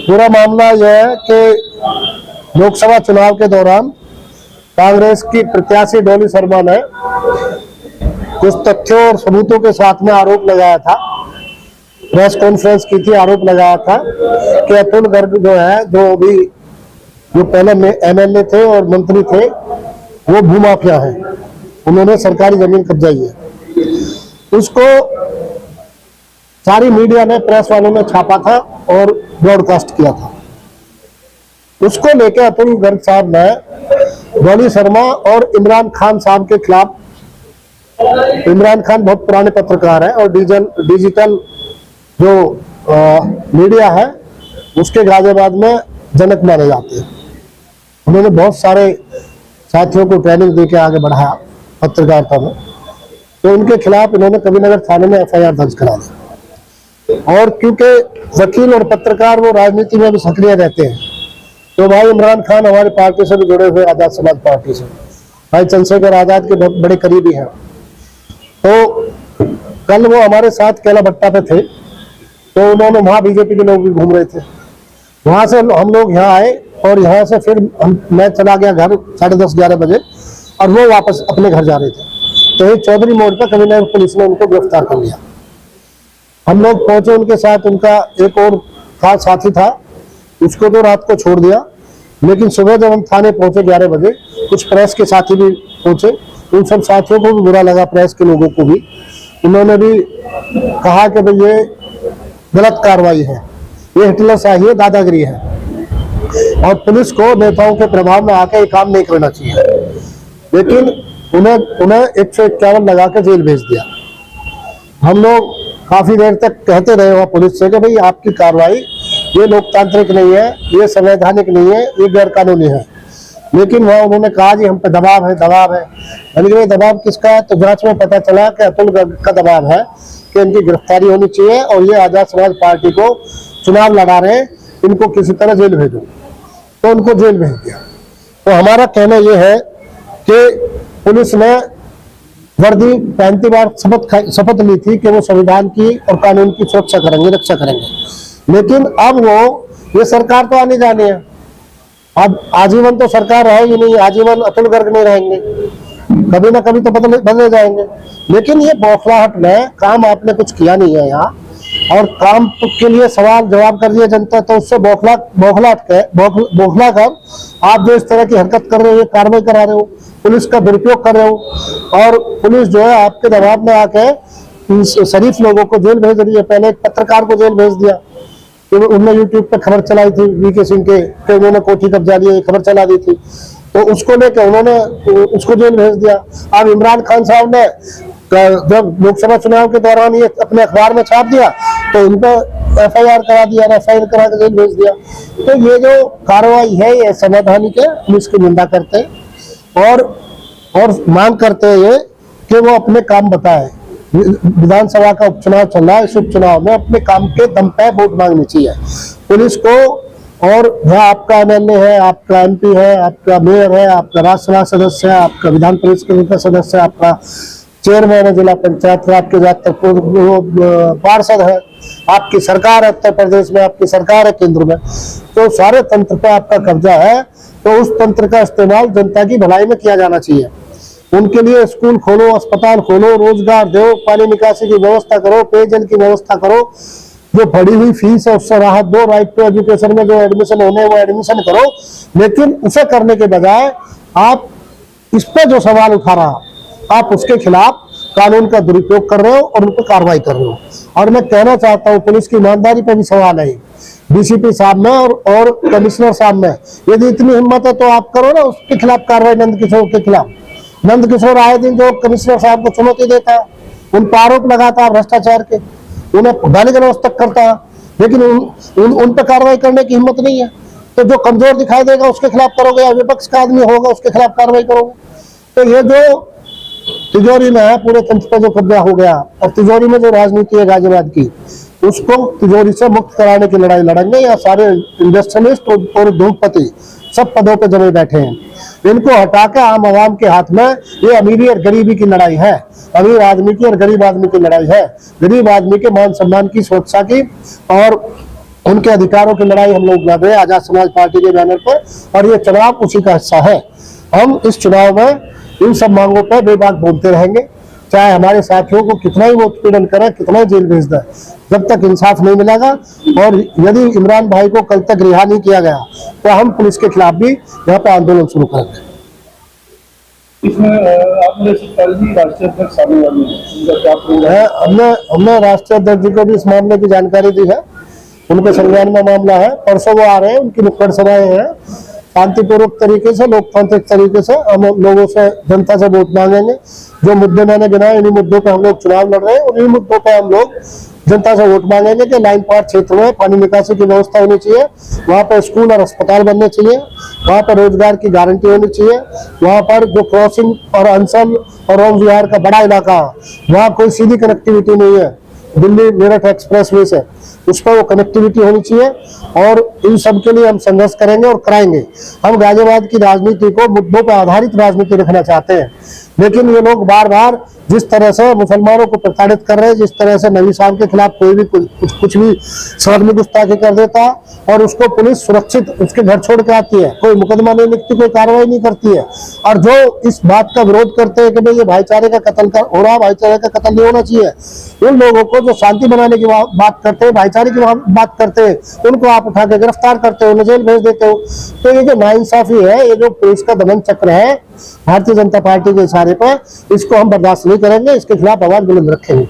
पूरा मामला यह है कि लोकसभा चुनाव के दौरान कांग्रेस की प्रत्याशी डॉली शर्मा ने कुछ तथ्यों और सबूतों के साथ में आरोप लगाया था, प्रेस कॉन्फ्रेंस की थी, आरोप लगाया था कि अतुल गर्ग जो पहले एमएलए थे और मंत्री थे वो भूमाफिया हैं, उन्होंने सरकारी जमीन कब्जाई है। उसको सारी मीडिया ने, प्रेस वालों ने छापा था और ब्रॉडकास्ट किया था। उसको लेकर अतुल गर्ग साहब ने डॉली शर्मा और इमरान खान साहब के खिलाफ, इमरान खान बहुत पुराने पत्रकार हैं और डिजिटल जो मीडिया है उसके गाजियाबाद में जनक माने जाते हैं। उन्होंने बहुत सारे साथियों को ट्रेनिंग देके आगे बढ़ाया पत्रकारिता में, तो उनके खिलाफ इन्होंने कबीरनगर थाने में एफआईआर दर्ज करा दी। और क्योंकि वकील और पत्रकार वो राजनीति में भी सक्रिय रहते हैं, तो भाई इमरान खान हमारी पार्टी से भी जुड़े हुए, आजाद समाज पार्टी से, भाई चंद्रशेखर आजाद के बहुत बड़े करीबी हैं। तो कल वो हमारे साथ केला भट्टा पे थे, तो उन्होंने वहां बीजेपी के लोग भी घूम रहे थे, वहां से हम लोग यहाँ आए और यहाँ से फिर मैं चला गया घर 10:30-11 बजे और वो वापस अपने घर जा रहे थे। तो एक चौधरी मोड़ पर कबीरनगर पुलिस ने उनको गिरफ्तार कर लिया। हम लोग पहुंचे उनके साथ, उनका एक और था साथी था, उसको तो रात को छोड़ दिया, लेकिन सुबह जब हम थाने पहुंचे 11 बजे, कुछ प्रेस के साथी भी पहुंचे, उन सब साथियों को भी बुरा लगा, प्रेस के लोगों को भी। उन्होंने भी कहा कि भाई ये गलत कार्रवाई है, ये हिटलरशाही है, दादागिरी है और पुलिस को नेताओं के प्रभाव में आकर ये काम नहीं करना चाहिए। लेकिन उन्हें 151 लगा के जेल भेज दिया। हम लोग काफी देर तक कहते रहे वहां पुलिस से कि भाई आपकी कार्रवाई ये लोकतांत्रिक नहीं है, ये संवैधानिक नहीं है, ये गैर कानूनी है। लेकिन वहां उन्होंने कहा जी हम पे दबाव है, दबाव है। यानी दबाव किसका है? तो जांच में पता चला कि अतुल गर्ग का दबाव है कि इनकी गिरफ्तारी होनी चाहिए और ये आजाद समाज पार्टी को चुनाव लड़ा रहे हैं, इनको किसी तरह जेल भेजो। तो उनको जेल भेज दिया। तो हमारा कहना यह है कि पुलिस ने वर्दी पहनती बार शपथ ली थी कि वो संविधान की और कानून की सुरक्षा करेंगे, रक्षा करेंगे। लेकिन अब ये सरकार तो आने जाने है, अब आजीवन तो सरकार है ही नहीं, आजीवन अतुल गर्ग नहीं रहेंगे, कभी ना कभी तो बदले जाएंगे। लेकिन ये बौखलाहट में काम आपने कुछ किया नहीं है यहाँ, और काम के लिए सवाल जवाब कर दिया जनता, तो उससे बौखला कर आप जो इस तरह की हरकत कर रहे हो, ये कार्रवाई करा रहे हो, पुलिस का दुरुपयोग कर रहे हो, और पुलिस जो है आपके दबाव में आके शरीफ लोगों को जेल भेज रही है। पहले एक पत्रकार को जेल भेज दिया, उन्होंने यूट्यूब पे खबर चलाई थी वीके सिंह के उन्होंने कोठी कब्जा लिया, खबर चला दी थी, तो उसको लेकर उन्होंने उसको जेल भेज दिया। अब इमरान खान साहब ने जब लोकसभा चुनाव के दौरान ये अपने अखबार में छाप दिया, तो उनको एफआईआर करा दिया, एफआईआर करा के जेल भेज दिया। तो ये जो कार्रवाई है ये संवैधानिक है, हम इसकी निंदा करते हैं और मांग करते हैं ये कि वो अपने काम बताए। विधानसभा का उपचुनाव चल रहा है, इस उपचुनाव में अपने काम के दम पे वोट मांगनी चाहिए पुलिस को। और यहाँ आपका एमएलए है, आपका एमपी है, आपका मेयर है, आपका राज्यसभा सदस्य है, आपका विधान परिषद का सदस्य है, आपका चेयरमैन है जिला पंचायत, आपके पार्षद है, आपकी सरकार है उत्तर प्रदेश में, आपकी सरकार है केंद्र में, तो सारे तंत्र पे आपका कब्जा है। तो उस तंत्र का इस्तेमाल जनता की भलाई में किया जाना चाहिए। उनके लिए स्कूल खोलो, अस्पताल खोलो, रोजगार दो, पानी निकासी की व्यवस्था करो, पेयजल की व्यवस्था करो, जो बढ़ी हुई फीस है उससे राहत दो, राइट टू एजुकेशन में जो एडमिशन होने वो एडमिशन करो। लेकिन उसे करने के बजाय आप इस पे जो सवाल उठा रहा, आप उसके खिलाफ कानून का दुरुपयोग कर रहे हो और उन पर कार्रवाई कर रहे हो। और मैं कहना चाहता हूँ पुलिस की ईमानदारी पे भी सवाल है डीसीपी साहब में और कमिश्नर साहब में। यदि इतनी हिम्मत है तो आप करो ना उसके खिलाफ कार्रवाई, नंद किशोर के खिलाफ। नंद किशोर आए दिन जो कमिश्नर साहब को चुनौती देता, उन पर आरोप लगाता भ्रष्टाचार के, उन्हें गाली गलौज तक करता, लेकिन उन पर कार्रवाई करने की हिम्मत नहीं है। तो जो कमजोर दिखाई देगा उसके खिलाफ करोगे, या विपक्ष का आदमी होगा उसके खिलाफ कार्रवाई करोगे। तो ये जो तिजोरी में है, पूरे तंत्र पर जो कब्जा हो गया, और तिजोरी में जो राजनीति है गाजियाबाद की, उसको तिजोरी से मुक्त कराने की लड़ाई लड़ेंगे। या सारे इंडस्ट्रियलिस्ट और उद्योगपति सब पदों पे जमे बैठे हैं, इनको हटा के आम आवाम के हाथ में ये अमीरी और गरीबी की लड़ाई है, अमीर आदमी की और गरीब आदमी की लड़ाई है, गरीब आदमी के मान सम्मान की, सुरक्षा की और उनके अधिकारों की लड़ाई हम लोग लड़ रहे हैं आजाद समाज पार्टी के बैनर पर। और ये चुनाव उसी का हिस्सा है। हम इस चुनाव में इन सब मांगों पर बेबाक बोलते रहेंगे, चाहे हमारे साथियों को कितना ही वो उत्पीड़न करें, कितना ही जेल भेज दें, जब तक इंसाफ नहीं मिलेगा। और यदि इमरान भाई को कल तक रिहा नहीं किया गया तो हम पुलिस के खिलाफ भी यहाँ पे आंदोलन शुरू करेंगे। इसमें आपने राष्ट्रीय अध्यक्ष शामिल है, हमने राष्ट्रीय अध्यक्ष जी को भी इस मामले की जानकारी दी है, उनके संज्ञान में मामला है। परसों वो आ रहे हैं, उनकी नुक्कड़ सभाएं हैं, शांतिपूर्वक तरीके से, लोकतांत्रिक तरीके से हम लोगों से, जनता से वोट मांगेंगे। जो मुद्दे मैंने गिनाए, इन्हीं मुद्दों पे हम लोग चुनाव लड़ रहे हैं, उन्हीं मुद्दों पे हम लोग जनता से वोट मांगेंगे कि लाइन पार क्षेत्र में पानी निकासी की व्यवस्था होनी चाहिए, वहाँ पर स्कूल और अस्पताल बनने चाहिए, वहाँ पर रोजगार की गारंटी होनी चाहिए, वहाँ पर जो क्रॉसिंग और अंसल और ओम विहार का बड़ा इलाका, वहाँ कोई सीधी कनेक्टिविटी नहीं है दिल्ली मेरठ एक्सप्रेस वे से, उस पर वो कनेक्टिविटी होनी चाहिए। और इन सब के लिए हम संघर्ष करेंगे और कराएंगे। हम गाजियाबाद की राजनीति को मुद्दों पर आधारित राजनीति रखना चाहते हैं, लेकिन ये लोग बार बार जिस तरह से मुसलमानों को प्रताड़ित कर रहे हैं, जिस तरह से नबी साहब के खिलाफ कोई भी कुछ भी सदमी गुस्ताखी कर देता और उसको पुलिस सुरक्षित उसके घर छोड़ के आती है, कोई मुकदमा नहीं लिखती, कोई कार्रवाई नहीं करती है। और जो इस बात का विरोध करते हैं कि भाई ये भाईचारे का कत्ल हो रहा, भाईचारे का कत्ल नहीं होना चाहिए, उन लोगों को जो शांति बनाने की बात करते हैं, भाईचारे की बात करते हैं, उनको आप उठा के गिरफ्तार करते हो, उन्हें जेल भेज देते हो। तो ये जो नाइंसाफी है, ये जो पुलिस का दमन चक्र है भारतीय जनता पार्टी के इशारे पर, इसको हम बर्दाश्त नहीं करेंगे, इसके खिलाफ आवाज बुलंद रखेंगे।